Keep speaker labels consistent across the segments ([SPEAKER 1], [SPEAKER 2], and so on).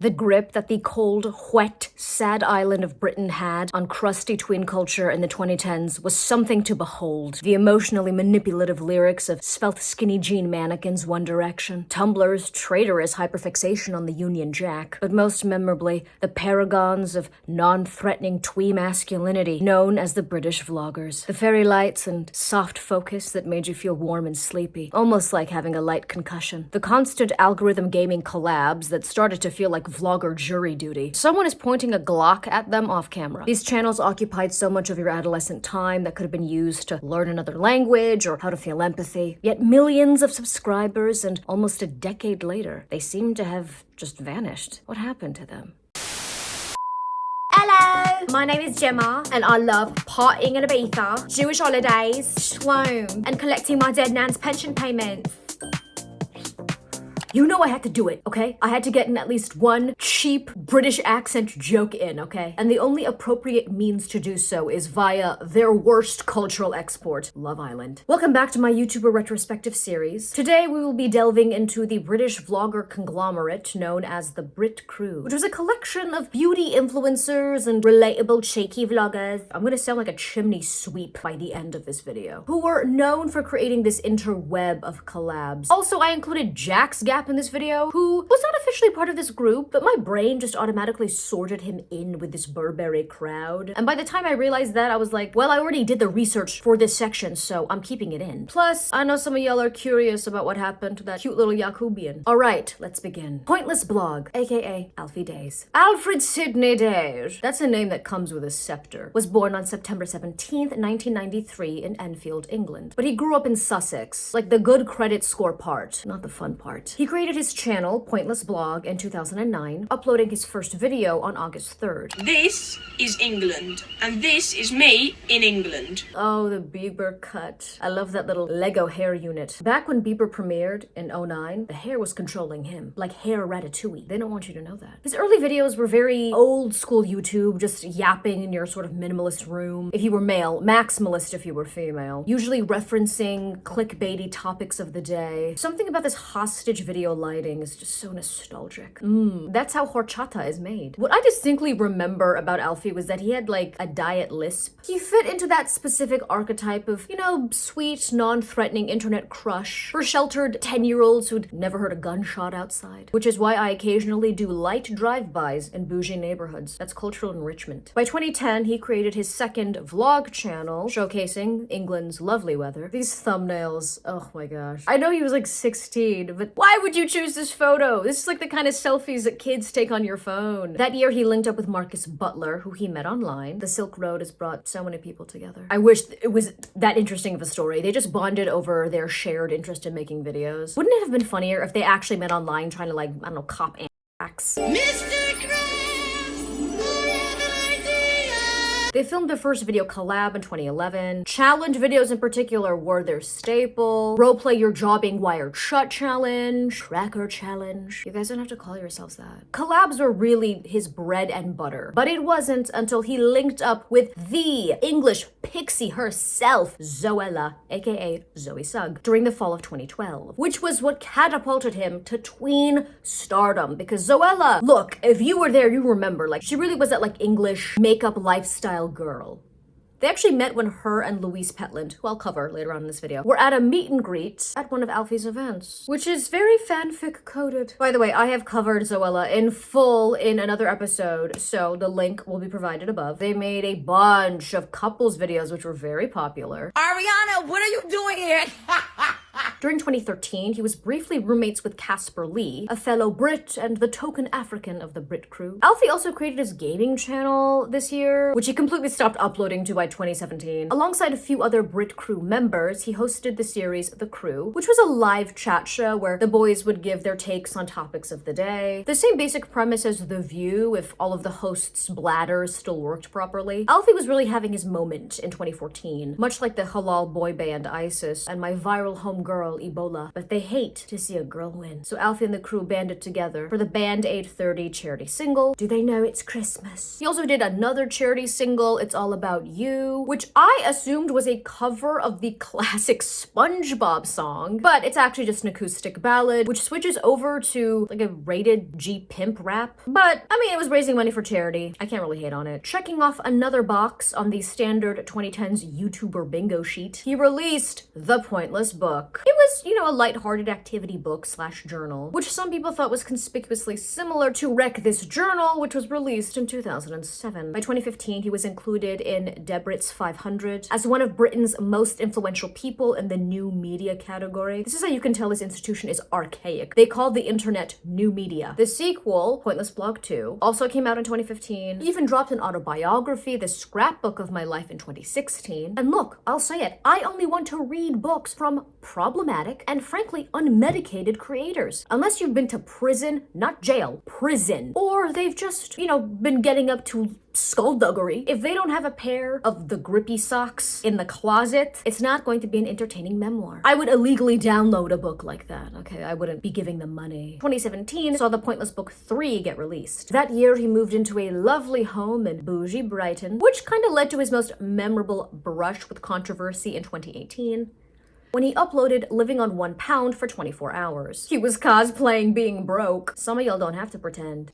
[SPEAKER 1] The grip that the cold, wet, sad island of Britain had on crusty tween culture in the 2010s was something to behold. The emotionally manipulative lyrics of svelte skinny jean mannequins One Direction, Tumblr's traitorous hyperfixation on the Union Jack, but most memorably, the paragons of non-threatening twee masculinity known as the British vloggers. The fairy lights and soft focus that made you feel warm and sleepy, almost like having a light concussion. The constant algorithm gaming collabs that started to feel like vlogger jury duty. Someone is pointing a Glock at them off camera. These channels occupied so much of your adolescent time that could have been used to learn another language or how to feel empathy. Yet millions of subscribers, and almost a decade later, they seem to have just vanished. What happened to them?
[SPEAKER 2] Hello, my name is Gemma and I love partying in Ibiza, Jewish holidays, swoon, and collecting my dead nan's pension payments.
[SPEAKER 1] You know I had to do it, okay? I had to get in at least one cheap British accent joke in, okay? And the only appropriate means to do so is via their worst cultural export, Love Island. Welcome back to my YouTuber retrospective series. Today we will be delving into the British vlogger conglomerate known as the Brit Crew, which was a collection of beauty influencers and relatable cheeky vloggers. I'm gonna sound like a chimney sweep by the end of this video, who were known for creating this interweb of collabs. Also, I included JacksGap in this video, who was not officially part of this group, but my brain just automatically sorted him in with this Burberry crowd. And by the time I realized that, I was like, well, I already did the research for this section, so I'm keeping it in. Plus, I know some of y'all are curious about what happened to that cute little Yakubian. All right, let's begin. PointlessBlog, aka Alfie Deyes. Alfred Sidney Deyes, that's a name that comes with a scepter, was born on September 17th, 1993 in Enfield, England. But he grew up in Sussex, like the good credit score part, not the fun part. He created his channel, PointlessBlog, in 2009, uploading his first video on August 3rd.
[SPEAKER 3] This is England, and this is me in England.
[SPEAKER 1] Oh, the Bieber cut. I love that little Lego hair unit. Back when Bieber premiered in 2009, the hair was controlling him, like hair ratatouille. They don't want you to know that. His early videos were very old school YouTube, just yapping in your sort of minimalist room if you were male, maximalist if you were female, usually referencing clickbaity topics of the day. Something about this hostage video lighting is just so nostalgic. That's how horchata is made. What I distinctly remember about Alfie was that he had like a diet lisp. He fit into that specific archetype of, you know, sweet, non-threatening internet crush for sheltered 10-year-olds who'd never heard a gunshot outside. Which is why I occasionally do light drive-bys in bougie neighborhoods. That's cultural enrichment. By 2010, he created his second vlog channel, showcasing England's lovely weather. These thumbnails, oh my gosh. I know he was like 16, but why would you choose this photo? This is like the kind of selfies that kids take on your phone. That year, he linked up with Marcus Butler, who he met online. The Silk Road has brought so many people together. I wish it was that interesting of a story. They just bonded over their shared interest in making videos. Wouldn't it have been funnier if they actually met online trying to, like, I don't know, cop anthrax? They filmed their first video collab in 2011. Challenge videos in particular were their staple. Roleplay your jaw being wired shut challenge. Tracker challenge. You guys don't have to call yourselves that. Collabs were really his bread and butter. But it wasn't until he linked up with the English pixie herself, Zoella, aka Zoe Sugg, during the fall of 2012. Which was what catapulted him to tween stardom. Because Zoella, look, if you were there, you remember, like, she really was that, like, English makeup lifestyle girl. They actually met when her and Louise Pentland, who I'll cover later on in this video, were at a meet and greet at one of Alfie's events, which is very fanfic coded. By the way, I have covered Zoella in full in another episode, so the link will be provided above. They made a bunch of couples videos, which were very popular.
[SPEAKER 4] Ariana, what are you doing here?
[SPEAKER 1] During 2013, he was briefly roommates with Caspar Lee, a fellow Brit and the token African of the Brit Crew. Alfie also created his gaming channel this year, which he completely stopped uploading to by 2017. Alongside a few other Brit Crew members, he hosted the series The Crew, which was a live chat show where the boys would give their takes on topics of the day. The same basic premise as The View, if all of the hosts' bladders still worked properly. Alfie was really having his moment in 2014, much like the halal boy band ISIS and my viral homegirl girl Ebola, but they hate to see a girl win. So Alfie and the crew banded together for the Band Aid 30 charity single, Do They Know It's Christmas? He also did another charity single, It's All About You, which I assumed was a cover of the classic SpongeBob song, but it's actually just an acoustic ballad, which switches over to like a rated G pimp rap. But I mean, it was raising money for charity. I can't really hate on it. Checking off another box on the standard 2010s YouTuber bingo sheet, he released The Pointless Book. It was, you know, a lighthearted activity book / journal, which some people thought was conspicuously similar to Wreck This Journal, which was released in 2007. By 2015, he was included in Debrit's 500 as one of Britain's most influential people in the new media category. This is how you can tell this institution is archaic. They called the internet new media. The sequel, PointlessBlog 2, also came out in 2015. He even dropped an autobiography, The Scrapbook of My Life, in 2016. And look, I'll say it, I only want to read books from problematic and frankly unmedicated creators. Unless you've been to prison, not jail, prison. Or they've just, you know, been getting up to skullduggery. If they don't have a pair of the grippy socks in the closet, it's not going to be an entertaining memoir. I would illegally download a book like that, okay? I wouldn't be giving them money. 2017 saw The Pointless Book 3 get released. That year, he moved into a lovely home in bougie Brighton, which kind of led to his most memorable brush with controversy in 2018. When he uploaded Living on £1 for 24 hours. He was cosplaying being broke. Some of y'all don't have to pretend.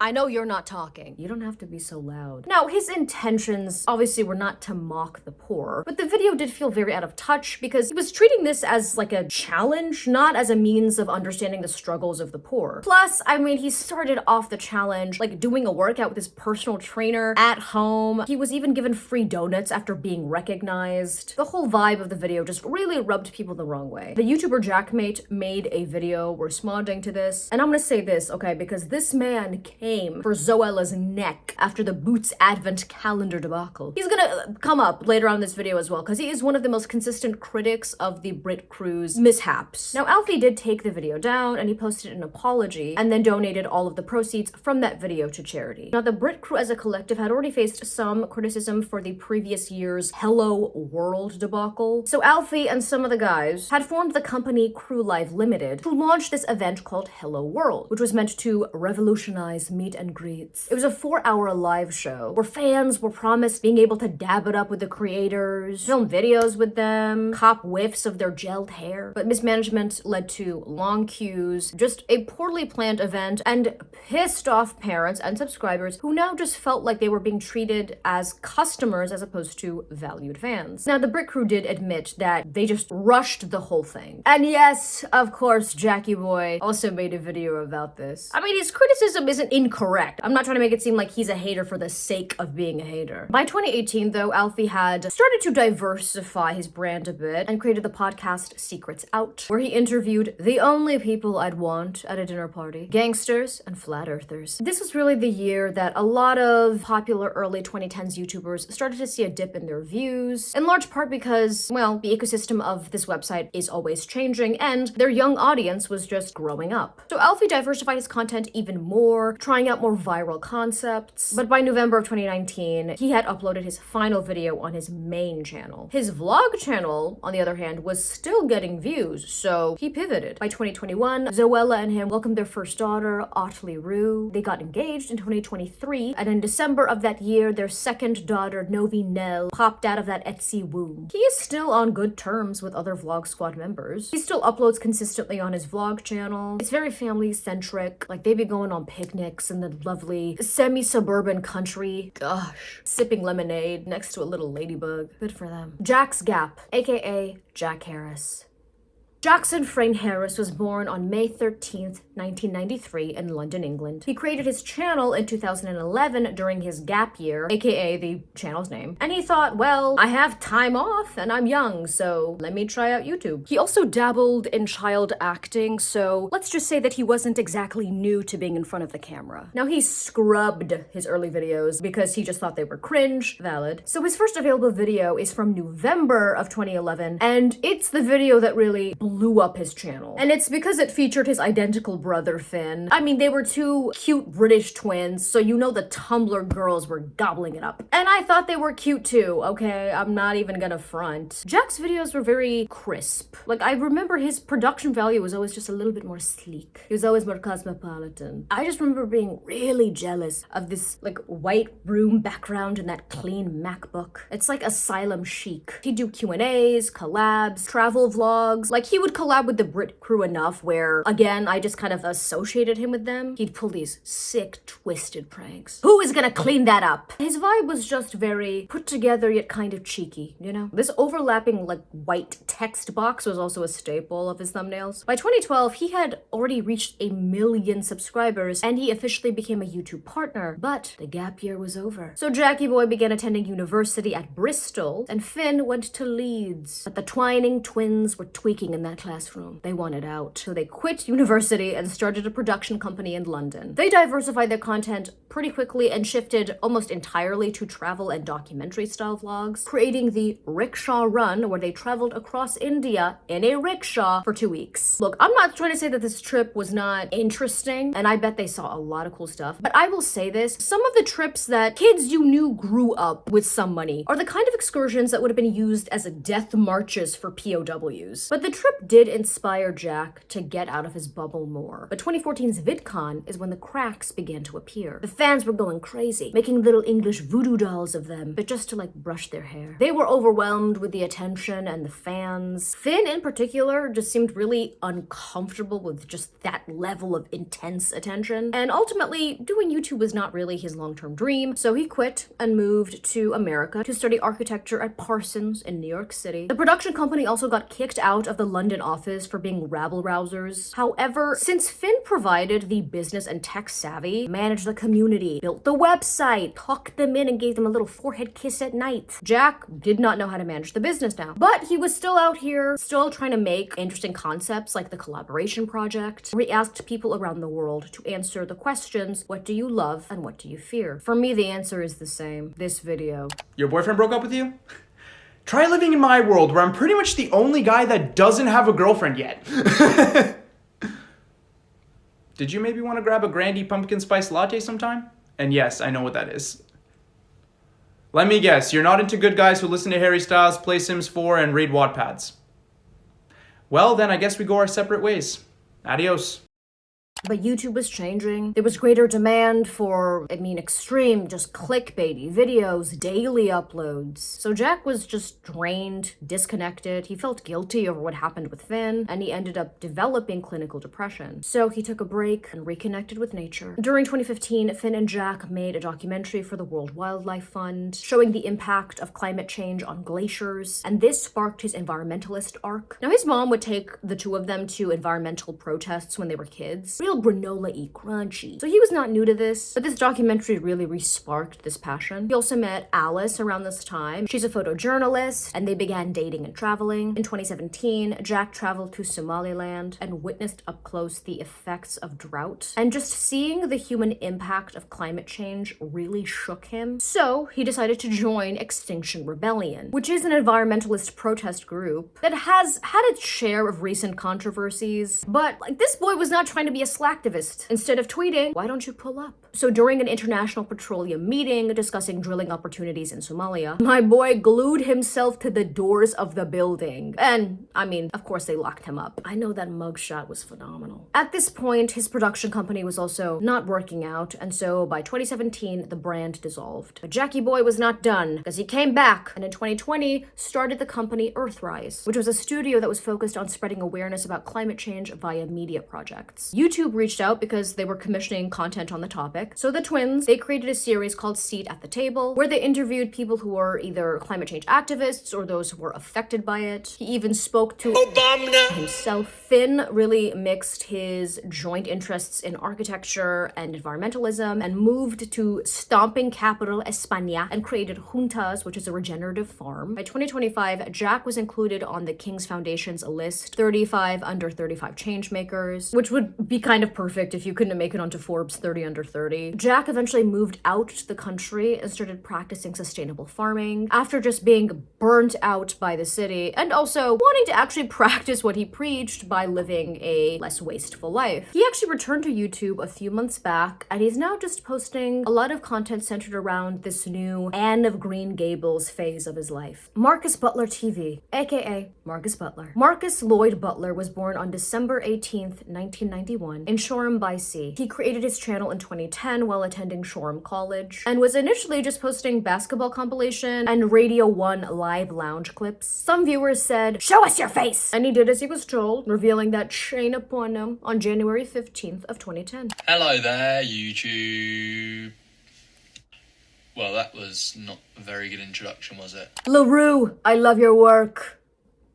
[SPEAKER 1] I know you're not talking. You don't have to be so loud. Now, his intentions obviously were not to mock the poor, but the video did feel very out of touch because he was treating this as like a challenge, not as a means of understanding the struggles of the poor. Plus, I mean, he started off the challenge like doing a workout with his personal trainer at home. He was even given free donuts after being recognized. The whole vibe of the video just really rubbed people the wrong way. The YouTuber Jackmate made a video responding to this, and I'm gonna say this, okay, because this man came for Zoella's neck after the Boots Advent Calendar debacle. He's gonna come up later on in this video as well, because he is one of the most consistent critics of the Brit Crew's mishaps. Now, Alfie did take the video down, and he posted an apology, and then donated all of the proceeds from that video to charity. Now, the Brit Crew as a collective had already faced some criticism for the previous year's Hello World debacle. So Alfie and some of the guys had formed the company Crew Live Limited to launch this event called Hello World, which was meant to revolutionize meet and greets. It was a 4-hour live show where fans were promised being able to dab it up with the creators, film videos with them, cop whiffs of their gelled hair. But mismanagement led to long queues, just a poorly planned event, and pissed off parents and subscribers who now just felt like they were being treated as customers as opposed to valued fans. Now, the Brit Crew did admit that they just rushed the whole thing. And yes, of course, Jackie Boy also made a video about this. I mean, his criticism isn't incorrect. I'm not trying to make it seem like he's a hater for the sake of being a hater. By 2018, though, Alfie had started to diversify his brand a bit and created the podcast Secrets Out, where he interviewed the only people I'd want at a dinner party: gangsters and flat earthers. This was really the year that a lot of popular early 2010s YouTubers started to see a dip in their views, in large part because, well, the ecosystem of this website is always changing and their young audience was just growing up. So Alfie diversified his content even more, trying out more viral concepts, but by November of 2019, he had uploaded his final video on his main channel. His vlog channel, on the other hand, was still getting views, so he pivoted. By 2021, Zoella and him welcomed their first daughter, Otley Rue. They got engaged in 2023, and in December of that year, their second daughter, Novi Nell, popped out of that Etsy womb. He is still on good terms with other Vlog Squad members. He still uploads consistently on his vlog channel. It's very family-centric, like they be going on picnics in the lovely semi-suburban country. Gosh, sipping lemonade next to a little ladybug. Good for them. JacksGap, aka Jack Harris. Jackson Finn Harris was born on May 13th, 1993 in London, England. He created his channel in 2011 during his gap year, aka the channel's name, and he thought, well, I have time off and I'm young, so let me try out YouTube. He also dabbled in child acting, so let's just say that he wasn't exactly new to being in front of the camera. Now, he scrubbed his early videos because he just thought they were cringe, valid. So his first available video is from November of 2011, and it's the video that really blew blew up his channel. And it's because it featured his identical brother, Finn. I mean, they were two cute British twins, so you know the Tumblr girls were gobbling it up. And I thought they were cute too, okay? I'm not even gonna front. Jack's videos were very crisp. Like, I remember his production value was always just a little bit more sleek. He was always more cosmopolitan. I just remember being really jealous of this, like, white room background and that clean MacBook. It's like asylum chic. He'd do Q&As, collabs, travel vlogs. Like, he would collab with the Brit Crew enough where, again, I just kind of associated him with them. He'd pull these sick, twisted pranks. Who is gonna clean that up? His vibe was just very put together yet kind of cheeky, you know? This overlapping, like, white text box was also a staple of his thumbnails. By 2012, he had already reached 1 million subscribers and he officially became a YouTube partner, but the gap year was over. So Jackie Boy began attending university at Bristol and Finn went to Leeds. But the Twining twins were tweaking in that classroom. They wanted out. So they quit university and started a production company in London. They diversified their content pretty quickly and shifted almost entirely to travel and documentary style vlogs, creating the Rickshaw Run, where they traveled across India in a rickshaw for 2 weeks. Look, I'm not trying to say that this trip was not interesting, and I bet they saw a lot of cool stuff, but I will say this, some of the trips that kids you knew grew up with some money are the kind of excursions that would have been used as death marches for POWs. But the trip did inspire Jack to get out of his bubble more. But 2014's VidCon is when the cracks began to appear. The fans were going crazy, making little English voodoo dolls of them, but just to like brush their hair. They were overwhelmed with the attention and the fans. Finn in particular just seemed really uncomfortable with just that level of intense attention. And ultimately, doing YouTube was not really his long-term dream, so he quit and moved to America to study architecture at Parsons in New York City. The production company also got kicked out of the London office for being rabble-rousers. However, since Finn provided the business and tech savvy, managed the community, built the website, tucked them in and gave them a little forehead kiss at night, Jack did not know how to manage the business now. But he was still out here, still trying to make interesting concepts like the collaboration project, where he asked people around the world to answer the questions, what do you love and what do you fear? For me, the answer is the same. This video.
[SPEAKER 5] Your boyfriend broke up with you? Try living in my world where I'm pretty much the only guy that doesn't have a girlfriend yet. Did you maybe want to grab a Grandy pumpkin spice latte sometime? And yes, I know what that is. Let me guess, you're not into good guys who listen to Harry Styles, play Sims 4, and read Wattpads. Well, then I guess we go our separate ways. Adios.
[SPEAKER 1] But YouTube was changing. There was greater demand for, extreme, just clickbaity videos, daily uploads. So Jack was just drained, disconnected. He felt guilty over what happened with Finn, and he ended up developing clinical depression. So he took a break and reconnected with nature. During 2015, Finn and Jack made a documentary for the World Wildlife Fund, showing the impact of climate change on glaciers, and this sparked his environmentalist arc. Now, his mom would take the two of them to environmental protests when they were kids. Real granola-y, crunchy. So he was not new to this, but this documentary really re-sparked this passion. He also met Alice around this time. She's a photojournalist, and they began dating and traveling. In 2017, Jack traveled to Somaliland and witnessed up close the effects of drought. And just seeing the human impact of climate change really shook him. So he decided to join Extinction Rebellion, which is an environmentalist protest group that has had its share of recent controversies. But this boy was not trying to be a slacktivist. Instead of tweeting, why don't you pull up? So during an international petroleum meeting discussing drilling opportunities in Somalia, my boy glued himself to the doors of the building. And, of course they locked him up. I know that mugshot was phenomenal. At this point, his production company was also not working out, and so by 2017, the brand dissolved. But Jackie Boy was not done, because he came back, and in 2020, started the company Earthrise, which was a studio that was focused on spreading awareness about climate change via media projects. YouTube reached out because they were commissioning content on the topic. So the twins, they created a series called Seat at the Table, where they interviewed people who were either climate change activists or those who were affected by it. He even spoke to Obama himself. Finn really mixed his joint interests in architecture and environmentalism and moved to stomping capital España and created Juntas, which is a regenerative farm. By 2025, Jack was included on the King's Foundation's list 35 under 35 changemakers, which would be kind kind of perfect if you couldn't make it onto Forbes 30 under 30. Jack eventually moved out to the country and started practicing sustainable farming after just being burnt out by the city and also wanting to actually practice what he preached by living a less wasteful life. He actually returned to YouTube a few months back, and he's now just posting a lot of content centered around this new Anne of Green Gables phase of his life. MarcusButlerTV, aka Marcus Butler. Marcus Lloyd Butler was born on December 18th, 1991 in Shoreham by Sea. He created his channel in 2010 while attending Shoreham College and was initially just posting basketball compilation and Radio 1 live lounge clips. Some viewers said, "Show us your face!" And he did as he was told, revealing that chain upon him on January 15th of 2010.
[SPEAKER 6] Hello there, YouTube. Well, that was not a very good introduction, was it?
[SPEAKER 1] LaRue, I love your work.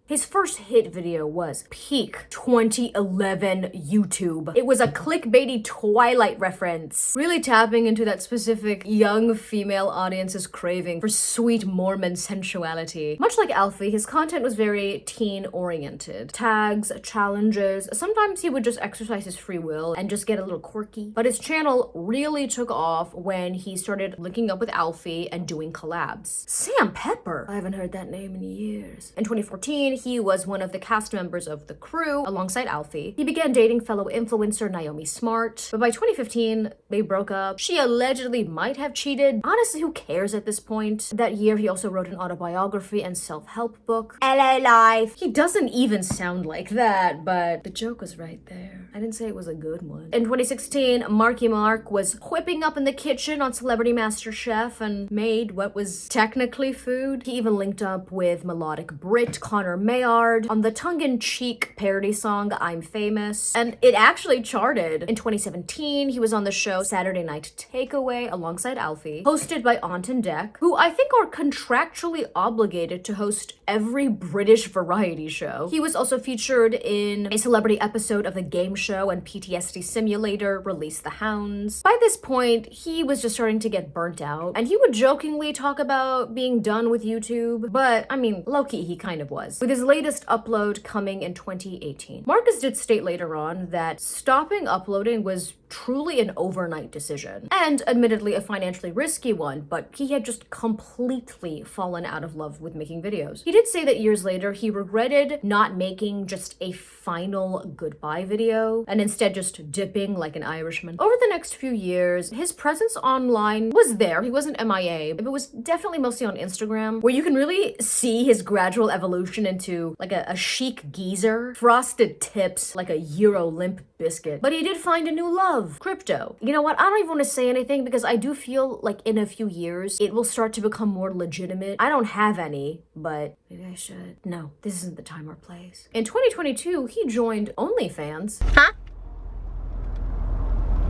[SPEAKER 1] His first hit video was peak 2011 YouTube. It was a clickbaity Twilight reference, really tapping into that specific young female audience's craving for sweet Mormon sensuality. Much like Alfie, his content was very teen-oriented. Tags, challenges, sometimes he would just exercise his free will and just get a little quirky. But his channel really took off when he started linking up with Alfie and doing collabs. Sam Pepper! I haven't heard that name in years. In 2014, he was one of the cast members of The Crew alongside Alfie. He began dating fellow influencer Naomi Smart, but by 2015, they broke up. She allegedly might have cheated. Honestly, who cares at this point? That year, he also wrote an autobiography and self-help book. LA Life. He doesn't even sound like that, but the joke was right there. I didn't say it was a good one. In 2016, Marky Mark was whipping up in the kitchen on Celebrity Master Chef and made what was technically food. He even linked up with melodic Brit Connor Maynard on the tongue-in-cheek parody song I'm Famous, and it actually charted. In 2017, he was on the show Saturday Night Takeaway alongside Alfie, hosted by Aunt and Dec, who I think are contractually obligated to host every British variety show. He was also featured in a celebrity episode of the game show and PTSD simulator Release the Hounds. By this point, he was just starting to get burnt out, and he would jokingly talk about being done with YouTube, but I mean, low-key he kind of was, with his latest upload coming in 2018. Marcus did state later on that stopping uploading was truly an overnight decision, and admittedly a financially risky one, but he had just completely fallen out of love with making videos. He did say that years later he regretted not making just a final goodbye video and instead just dipping like an Irishman. Over the next few years, his presence online was there. He wasn't MIA, but it was definitely mostly on Instagram, where you can really see his gradual evolution into like a chic geezer, frosted tips like a Euro Limp Biscuit. But he did find a new love, crypto. You know what? I don't even want to say anything because I do feel like in a few years it will start to become more legitimate. I don't have any, but maybe I should. No, this isn't the time or place. In 2022, he joined OnlyFans.
[SPEAKER 2] Huh?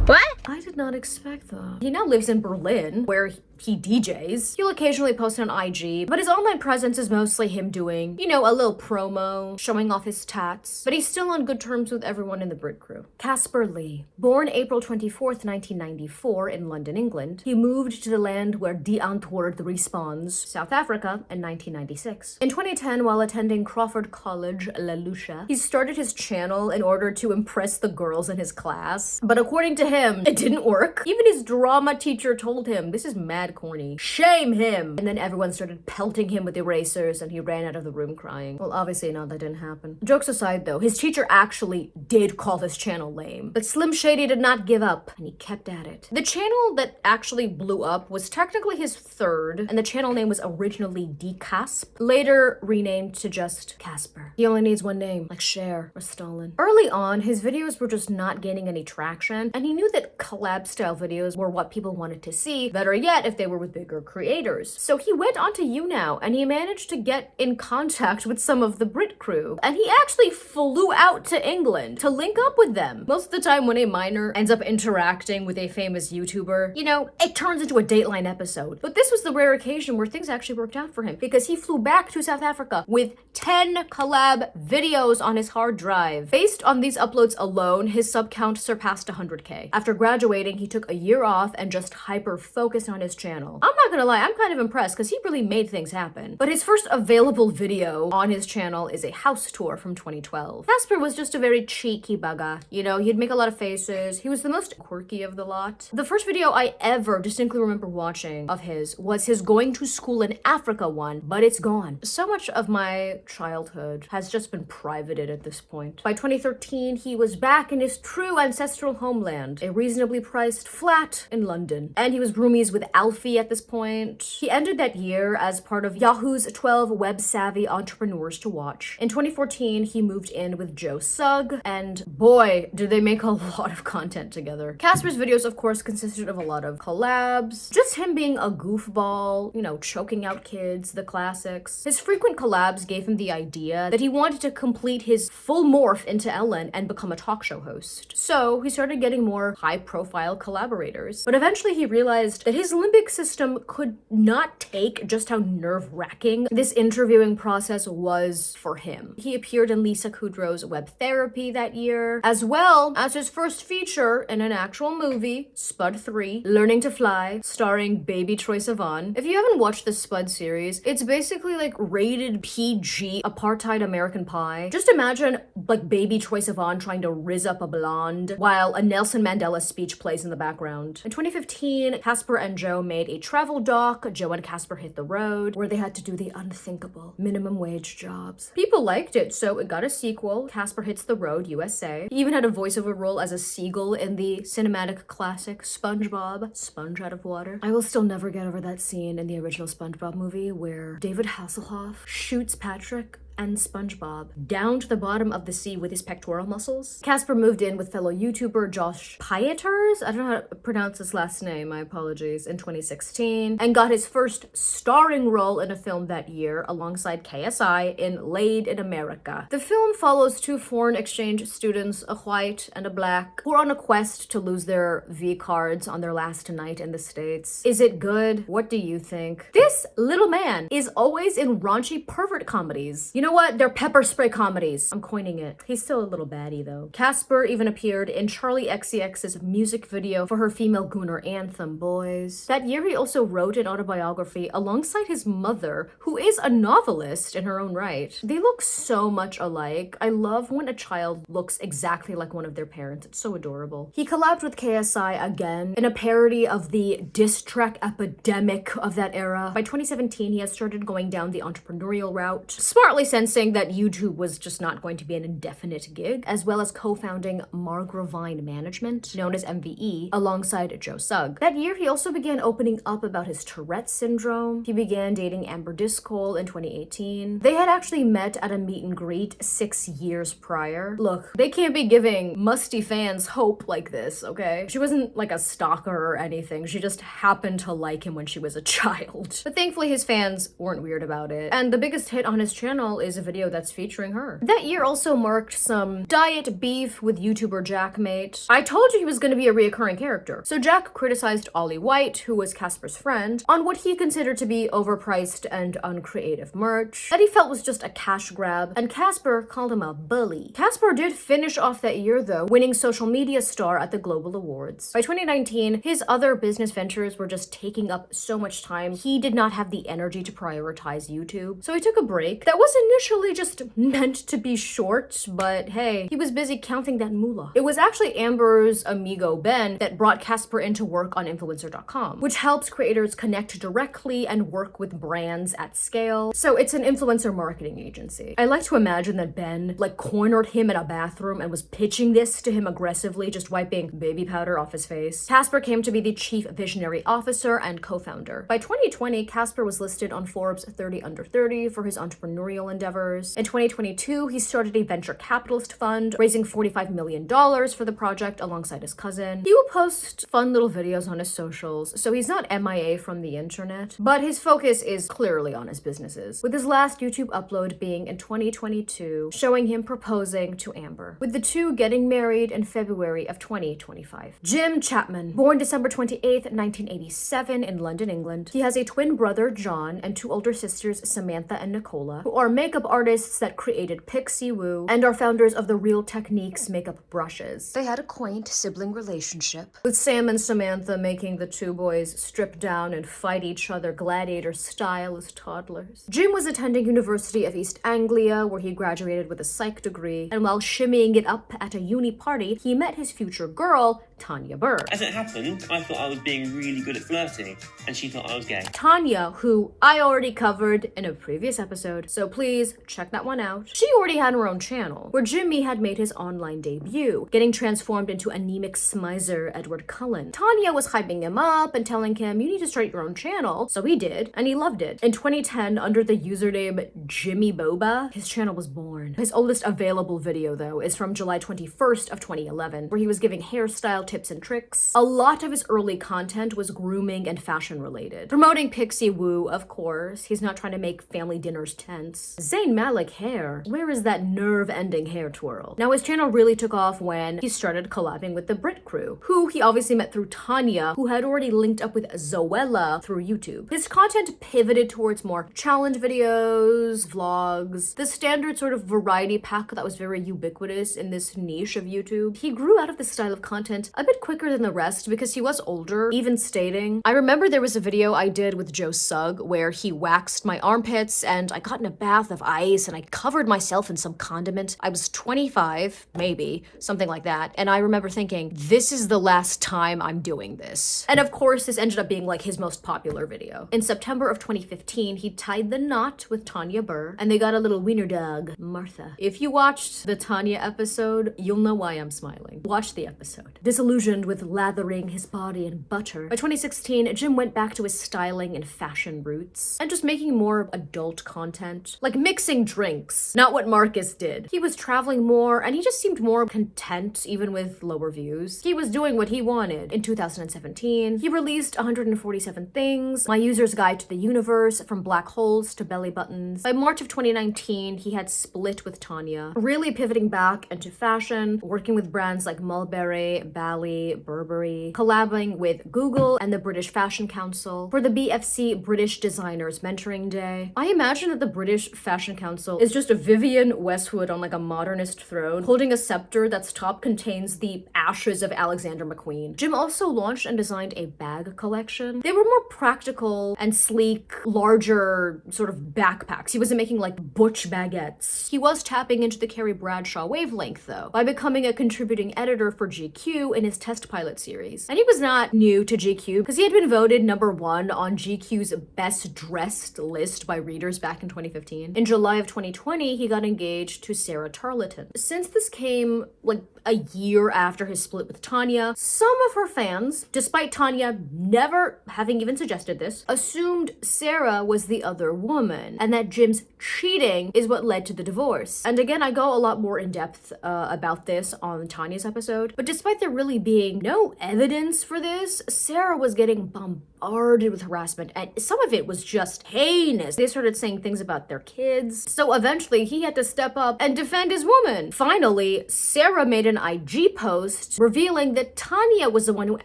[SPEAKER 2] What?
[SPEAKER 1] I did not expect that. He now lives in Berlin, where he DJs. He'll occasionally post on IG, but his online presence is mostly him doing, you know, a little promo, showing off his tats, but he's still on good terms with everyone in the Brit Crew. Caspar Lee. Born April 24th, 1994 in London, England, he moved to the land where Die Antwoord respawns, South Africa, in 1996. In 2010, while attending Crawford College, La Lucia, he started his channel in order to impress the girls in his class, but according to him, it didn't work. Even his drama teacher told him, this is mad corny. Shame him! And then everyone started pelting him with erasers and he ran out of the room crying. Well, obviously, no, that didn't happen. Jokes aside though, his teacher actually did call this channel lame. But Slim Shady did not give up and he kept at it. The channel that actually blew up was technically his third, and the channel name was originally Decasp, later renamed to just Caspar. He only needs one name, like Cher or Stalin. Early on, his videos were just not gaining any traction, and he knew that collab style videos were what people wanted to see, better yet if they were with bigger creators. So he went onto YouNow and he managed to get in contact with some of the Brit Crew, and he actually flew out to England to link up with them. Most of the time when a minor ends up interacting with a famous YouTuber, you know, it turns into a Dateline episode. But this was the rare occasion where things actually worked out for him, because he flew back to South Africa with 10 collab videos on his hard drive. Based on these uploads alone, his sub count surpassed 100K. After graduating graduating, he took a year off and just hyper-focused on his channel. I'm not gonna lie, I'm kind of impressed because he really made things happen. But his first available video on his channel is a house tour from 2012. Caspar was just a very cheeky bugger. You know, he'd make a lot of faces. He was the most quirky of the lot. The first video I ever distinctly remember watching of his was his going to school in Africa one, but it's gone. So much of my childhood has just been privated at this point. By 2013, he was back in his true ancestral homeland, a reasonably priced flat in London. And he was roomies with Alfie at this point. He ended that year as part of Yahoo's 12 web-savvy entrepreneurs to watch. In 2014, he moved in with Zoe Sugg, and boy, did they make a lot of content together. Caspar's videos, of course, consisted of a lot of collabs, just him being a goofball, you know, choking out kids, the classics. His frequent collabs gave him the idea that he wanted to complete his full morph into Ellen and become a talk show host. So he started getting more high-profile collaborators. But eventually he realized that his limbic system could not take just how nerve-wracking this interviewing process was for him. He appeared in Lisa Kudrow's Web Therapy that year, as well as his first feature in an actual movie, Spud 3, Learning to Fly, starring baby Troye Sivan. If you haven't watched the Spud series, it's basically like rated PG apartheid American Pie. Just imagine like baby Troye Sivan trying to rizz up a blonde while a Nelson Mandela speech plays in the background. In 2015, Caspar and Joe made a travel doc, Joe and Caspar Hit the Road, where they had to do the unthinkable minimum wage jobs. People liked it, so it got a sequel, Caspar Hits the Road USA. He even had a voiceover role as a seagull in the cinematic classic SpongeBob, Sponge Out of Water. I will still never get over that scene in the original SpongeBob movie where David Hasselhoff shoots Patrick and SpongeBob down to the bottom of the sea with his pectoral muscles. Caspar moved in with fellow YouTuber Josh Pieters, I don't know how to pronounce his last name, my apologies, in 2016, and got his first starring role in a film that year alongside KSI in Laid in America. The film follows two foreign exchange students, a white and a black, who are on a quest to lose their V cards on their last night in the States. Is it good? What do you think? This little man is always in raunchy pervert comedies. You know what? They're pepper spray comedies. I'm coining it. He's still a little baddie though. Caspar even appeared in Charlie XCX's music video for her female gooner anthem, Boys. That year he also wrote an autobiography alongside his mother, who is a novelist in her own right. They look so much alike. I love when a child looks exactly like one of their parents. It's so adorable. He collabed with KSI again in a parody of the diss track epidemic of that era. By 2017, he had started going down the entrepreneurial route, smartly sensing that YouTube was just not going to be an indefinite gig, as well as co-founding Margravine Management, known as MVE, alongside Zoe Sugg. That year, he also began opening up about his Tourette syndrome. He began dating Amber Discole in 2018. They had actually met at a meet and greet 6 years prior. Look, they can't be giving musty fans hope like this, okay? She wasn't like a stalker or anything. She just happened to like him when she was a child. But thankfully, his fans weren't weird about it. And the biggest hit on his channel is a video that's featuring her. That year also marked some diet beef with YouTuber Jackmate. I told you he was going to be a reoccurring character. So Jack criticized Ollie White, who was Caspar's friend, on what he considered to be overpriced and uncreative merch that he felt was just a cash grab, and Caspar called him a bully. Caspar did finish off that year though, winning Social Media Star at the Global Awards. By 2019, his other business ventures were just taking up so much time, he did not have the energy to prioritize YouTube. So he took a break that was initially just meant to be short, but hey, he was busy counting that moolah. It was actually Amber's amigo Ben that brought Caspar into work on influencer.com, which helps creators connect directly and work with brands at scale. So it's an influencer marketing agency. I like to imagine that Ben like cornered him in a bathroom and was pitching this to him aggressively, just wiping baby powder off his face. Caspar came to be the chief visionary officer and co-founder. By 2020, Caspar was listed on Forbes 30 Under 30 for his entrepreneurial endeavors. In 2022, he started a venture capitalist fund, raising $45 million for the project alongside his cousin. He will post fun little videos on his socials, so he's not MIA from the internet, but his focus is clearly on his businesses, with his last YouTube upload being in 2022, showing him proposing to Amber, with the two getting married in February of 2025. Jim Chapman, born December 28th, 1987 in London, England. He has a twin brother, John, and two older sisters, Samantha and Nicola, who are makeup artists that created Pixie Woo and are founders of the Real Techniques makeup brushes. They had a quaint sibling relationship, with Sam and Samantha making the two boys strip down and fight each other gladiator style as toddlers. Jim was attending University of East Anglia, where he graduated with a psych degree, and while shimmying it up at a uni party, he met his future girl, Tanya Burr.
[SPEAKER 7] As it happened, I thought I was being really good at flirting, and she thought I was gay.
[SPEAKER 1] Tanya, who I already covered in a previous episode, so please check that one out. She already had her own channel, where Jimmy had made his online debut, getting transformed into anemic smizer Edward Cullen. Tanya was hyping him up and telling him, you need to start your own channel, so he did, and he loved it. In 2010, under the username Jimmy Boba, his channel was born. His oldest available video, though, is from July 21st of 2011, where he was giving hairstyle tips and tricks. A lot of his early content was grooming and fashion related. Promoting Pixie Woo, of course. He's not trying to make family dinners tense. Zayn Malik hair. Where is that nerve-ending hair twirl? Now, his channel really took off when he started collabing with the Brit Crew, who he obviously met through Tanya, who had already linked up with Zoella through YouTube. His content pivoted towards more challenge videos, vlogs, the standard sort of variety pack that was very ubiquitous in this niche of YouTube. He grew out of this style of content a bit quicker than the rest because he was older, even stating, I remember there was a video I did with Zoe Sugg where he waxed my armpits and I got in a bath of ice and I covered myself in some condiment. I was 25, maybe, something like that. And I remember thinking, this is the last time I'm doing this. And of course, this ended up being like his most popular video. In September of 2015, he tied the knot with Tanya Burr and they got a little wiener dog, Martha. If you watched the Tanya episode, you'll know why I'm smiling. Watch the episode. Disillusioned with lathering his body in butter, by 2016, Jim went back to his styling and fashion roots and just making more adult content, like mixing drinks, not what Marcus did. He was traveling more and he just seemed more content even with lower views. He was doing what he wanted. In 2017, he released 147 Things, My User's Guide to the Universe, From Black Holes to Belly Buttons. By March of 2019, he had split with Tanya, really pivoting back into fashion, working with brands like Mulberry, Bally, Burberry, collabing with Google and the British Fashion Council for the BFC British Designers Mentoring Day. I imagine that the British Fashion Council is just a Vivienne Westwood on like a modernist throne, holding a scepter that's top contains the ashes of Alexander McQueen. Jim also launched and designed a bag collection. They were more practical and sleek, larger sort of backpacks. He wasn't making like butch baguettes. He was tapping into the Carrie Bradshaw wavelength though, by becoming a contributing editor for GQ in his test pilot series. And he was not new to GQ because he had been voted #1 on GQ's best dressed list by readers back in 2015. In July of 2020, he got engaged to Sara Tarleton. Since this came like a year after his split with Tanya, some of her fans, despite Tanya never having even suggested this, assumed Sara was the other woman and that Jim's cheating is what led to the divorce. And again, I go a lot more in depth about this on Tanya's episode, but despite there really being no evidence for this, Sara was getting bombarded with harassment and some of it was just heinous. They started saying things about their kids. So eventually he had to step up and defend his woman. Finally, Sara made an IG post revealing that Tanya was the one who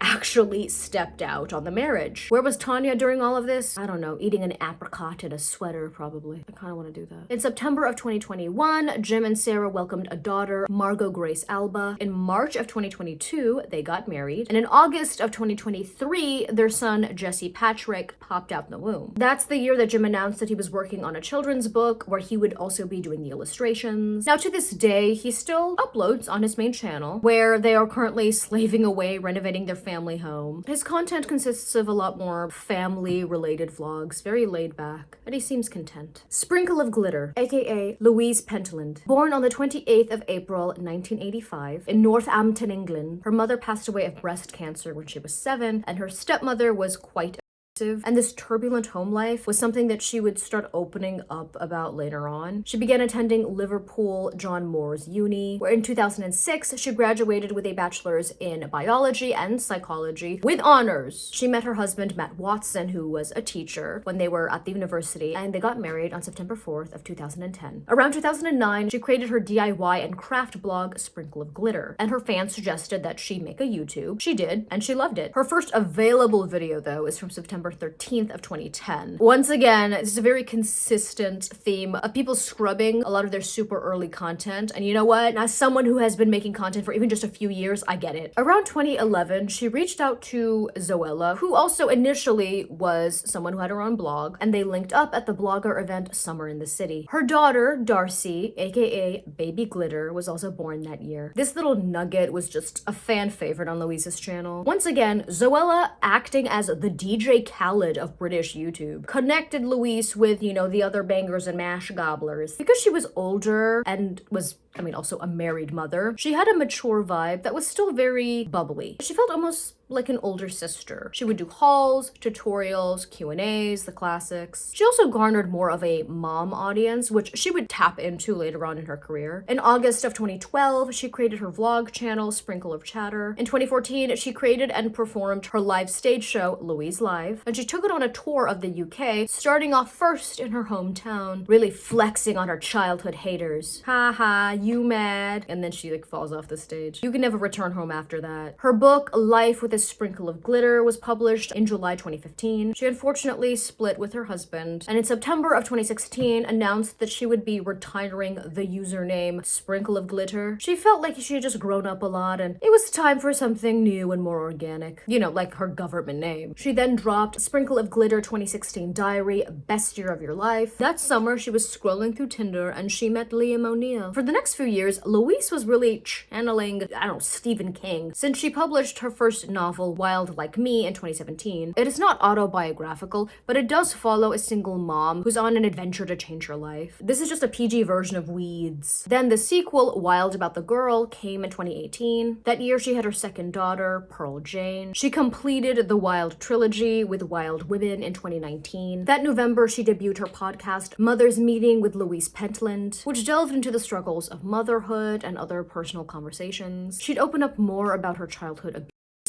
[SPEAKER 1] actually stepped out on the marriage. Where was Tanya during all of this? I don't know, eating an apricot in a sweater probably. I kind of want to do that. In September of 2021, Jim and Sara welcomed a daughter, Margot Grace Alba. In March of 2022, they got married. And in August of 2023, their son, Jesse Patrick, popped out in the womb. That's the year that Jim announced that he was working on a children's book where he would also be doing the illustrations. Now to this day, he still uploads on his main channel where they are currently slaving away renovating their family home. His content consists of a lot more family related vlogs, very laid back, and he seems content. Sprinkle of Glitter, aka Louise Pentland. Born on the 28th of April 1985 in Northampton, England, her mother passed away of breast cancer when she was 7 and her stepmother was quite and this turbulent home life was something that she would start opening up about later on. She began attending Liverpool John Moores Uni, where in 2006 she graduated with a bachelor's in biology and psychology with honors. She met her husband Matt Watson, who was a teacher, when they were at the university, and they got married on September 4th of 2010. Around 2009, she created her DIY and craft blog Sprinkle of Glitter, and her fans suggested that she make a YouTube. She did, and she loved it. Her first available video though is from September 13th of 2010. Once again, this is a very consistent theme of people scrubbing a lot of their super early content. And you know what? As someone who has been making content for even just a few years, I get it. Around 2011, she reached out to Zoella, who also initially was someone who had her own blog, and they linked up at the blogger event Summer in the City. Her daughter, Darcy, aka Baby Glitter, was also born that year. This little nugget was just a fan favorite on Louise's channel. Once again, Zoella, acting as the DJ Khaled of British YouTube, connected Louise with, you know, the other bangers and mash gobblers. Because she was older and was, I mean, also a married mother, she had a mature vibe that was still very bubbly. She felt almost like an older sister. She would do hauls, tutorials, Q&As, the classics. She also garnered more of a mom audience, which she would tap into later on in her career. In August of 2012, she created her vlog channel, Sprinkle of Chatter. In 2014, she created and performed her live stage show, Louise Live, and she took it on a tour of the UK, starting off first in her hometown, really flexing on her childhood haters. Ha ha, you mad? And then she like falls off the stage. You can never return home after that. Her book, Life with a Sprinkle of Glitter, was published in July 2015. She unfortunately split with her husband, and in September of 2016 announced that she would be retiring the username Sprinkle of Glitter. She felt like she had just grown up a lot and it was time for something new and more organic. You know, like her government name. She then dropped Sprinkle of Glitter 2016 Diary, Best Year of Your Life. That summer, she was scrolling through Tinder and she met Liam O'Neill. For the next few years, Louise was really channeling, I don't know, Stephen King, since she published her first novel, Wild Like Me, in 2017. It is not autobiographical, but it does follow a single mom who's on an adventure to change her life. This is just a PG version of Weeds. Then the sequel, Wild About the Girl, came in 2018. That year she had her second daughter, Pearl Jane. She completed the Wild trilogy with Wild Women in 2019. That November she debuted her podcast, Mother's Meeting with Louise Pentland, which delved into the struggles of motherhood and other personal conversations. She'd open up more about her childhood abuse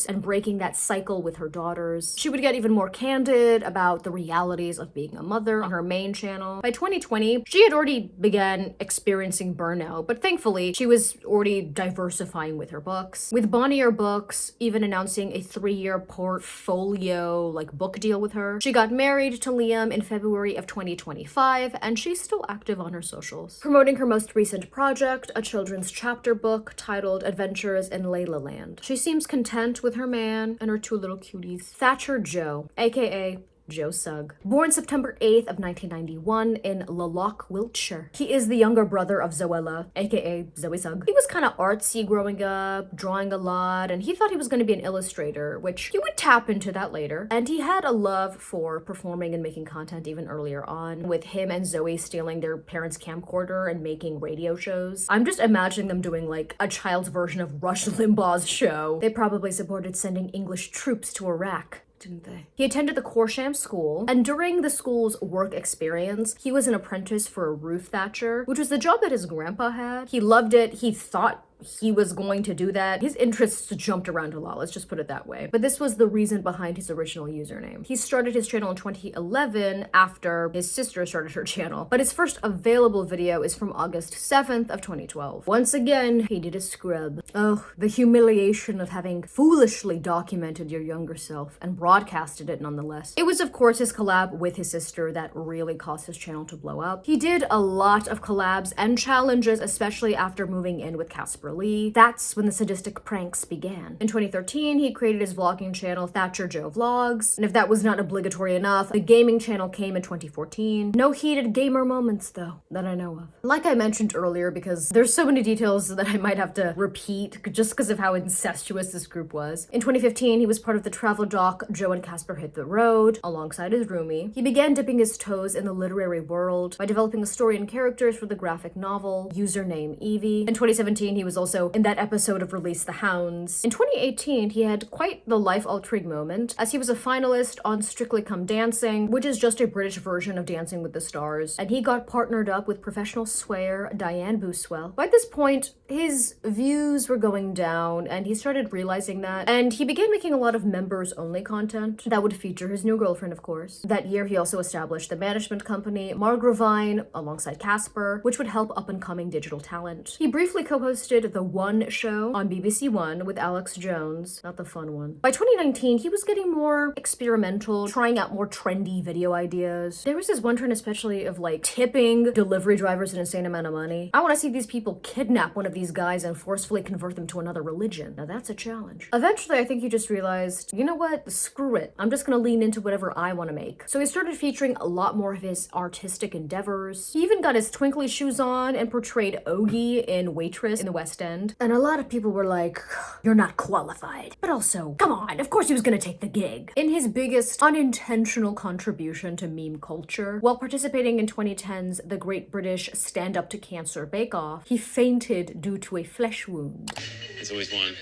[SPEAKER 1] and breaking that cycle with her daughters. She would get even more candid about the realities of being a mother on her main channel. By 2020, she had already began experiencing burnout, but thankfully, she was already diversifying with her books. With Bonnier Books even announcing a 3-year portfolio, like, book deal with her. She got married to Liam in February of 2025, and she's still active on her socials. Promoting her most recent project, a children's chapter book titled Adventures in Layla Land. She seems content with her man and her 2 little cuties. Thatcher Joe, aka Zoe Sugg. Born September 8th of 1991 in Lalloch, Wiltshire. He is the younger brother of Zoella, aka Zoe Sugg. He was kind of artsy growing up, drawing a lot, and he thought he was going to be an illustrator, which he would tap into that later. And he had a love for performing and making content even earlier on, with him and Zoe stealing their parents' camcorder and making radio shows. I'm just imagining them doing like a child's version of Rush Limbaugh's show. They probably supported sending English troops to Iraq, didn't they? He attended the Corsham School, and during the school's work experience, he was an apprentice for a roof thatcher, which was the job that his grandpa had. He loved it. He thought he was going to do that. His interests jumped around a lot, let's just put it that way. But this was the reason behind his original username. He started his channel in 2011 after his sister started her channel, but his first available video is from August 7th of 2012. Once again, he did a scrub. Oh, the humiliation of having foolishly documented your younger self and broadcasted it nonetheless. It was, of course, his collab with his sister that really caused his channel to blow up. He did a lot of collabs and challenges, especially after moving in with Caspar Lee. That's when the sadistic pranks began. In 2013, he created his vlogging channel, Thatcher Joe Vlogs, and if that was not obligatory enough, the gaming channel came in 2014. No heated gamer moments, though, that I know of. Like I mentioned earlier, because there's so many details that I might have to repeat just because of how incestuous this group was. In 2015, he was part of the travel doc Joe and Caspar Hit the Road, alongside his roomie. He began dipping his toes in the literary world by developing a story and characters for the graphic novel, username Evie. In 2017, he was also in that episode of Release the Hounds. In 2018, he had quite the life-altering moment, as he was a finalist on Strictly Come Dancing, which is just a British version of Dancing with the Stars, and he got partnered up with professional swayer Diane Booswell. By this point, his views were going down, and he started realizing that, and he began making a lot of members-only content that would feature his new girlfriend, of course. That year, he also established the management company Margravine, alongside Caspar, which would help up-and-coming digital talent. He briefly co-hosted The One Show on BBC One with Alex Jones, not the fun one. By 2019, he was getting more experimental, trying out more trendy video ideas. There was this one trend especially of like tipping delivery drivers an insane amount of money. I want to see these people kidnap one of these guys and forcefully convert them to another religion. Now that's a challenge. Eventually, I think he just realized, you know what? Screw it. I'm just gonna lean into whatever I want to make. So he started featuring a lot more of his artistic endeavors. He even got his twinkly shoes on and portrayed Ogie in Waitress in the West End. And a lot of people were like, you're not qualified. But also, come on, of course he was gonna take the gig. In his biggest unintentional contribution to meme culture, while participating in 2010's The Great British Stand Up to Cancer Bake Off, he fainted due to a flesh wound.
[SPEAKER 8] There's always one.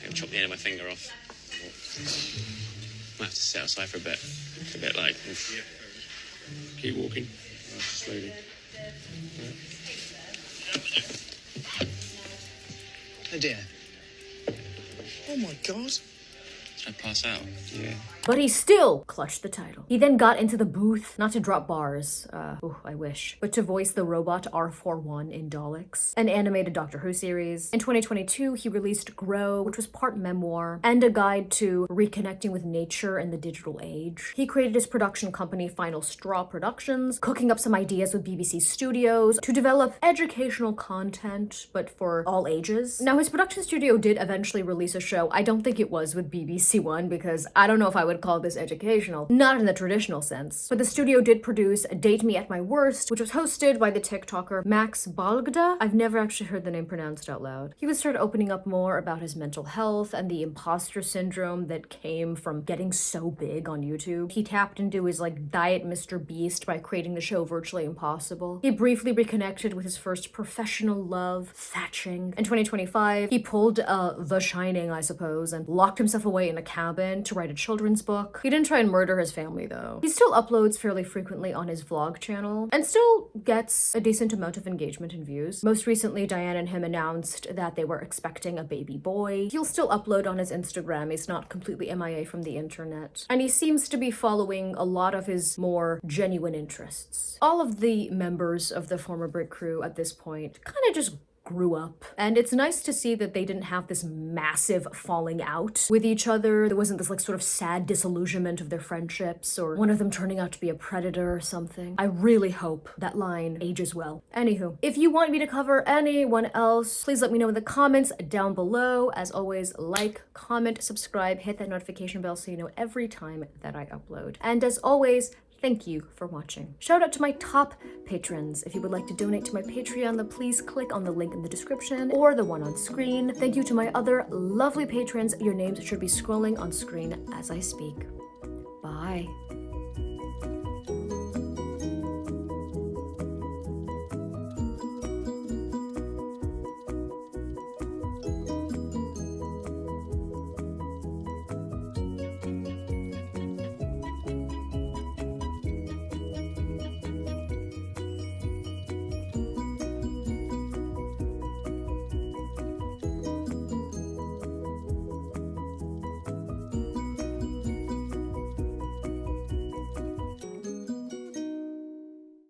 [SPEAKER 8] I've chopped the end of my finger off. Might have to sit outside for a bit. It's a bit like, keep walking. Slowly.
[SPEAKER 9] Oh dear. Oh my God.
[SPEAKER 8] Did I pass out? Yeah.
[SPEAKER 1] But he still clutched the title. He then got into the booth, not to drop bars, I wish, but to voice the robot R41 in Daleks, an animated Doctor Who series. In 2022, he released Grow, which was part memoir, and a guide to reconnecting with nature in the digital age. He created his production company, Final Straw Productions, cooking up some ideas with BBC Studios to develop educational content, but for all ages. Now, his production studio did eventually release a show. I don't think it was with BBC One, because I don't know if I would call this educational, not in the traditional sense. But the studio did produce Date Me at My Worst, which was hosted by the TikToker Max Balgda. I've never actually heard the name pronounced out loud. He would start opening up more about his mental health and the imposter syndrome that came from getting so big on YouTube. He tapped into his like Diet Mr. Beast by creating the show Virtually Impossible. He briefly reconnected with his first professional love, thatching. In 2025, he pulled The Shining, I suppose, and locked himself away in a cabin to write a children's book. He didn't try and murder his family though. He still uploads fairly frequently on his vlog channel and still gets a decent amount of engagement and views. Most recently, Diane and him announced that they were expecting a baby boy. He'll still upload on his Instagram. He's not completely MIA from the internet. And he seems to be following a lot of his more genuine interests. All of the members of the former Brit Crew at this point kind of just grew up. And it's nice to see that they didn't have this massive falling out with each other. There wasn't this like sort of sad disillusionment of their friendships or one of them turning out to be a predator or something. I really hope that line ages well. Anywho, if you want me to cover anyone else, please let me know in the comments down below. As always, like, comment, subscribe, hit that notification bell so you know every time that I upload. And as always, thank you for watching. Shout out to my top patrons. If you would like to donate to my Patreon, then please click on the link in the description or the one on screen. Thank you to my other lovely patrons. Your names should be scrolling on screen as I speak. Bye.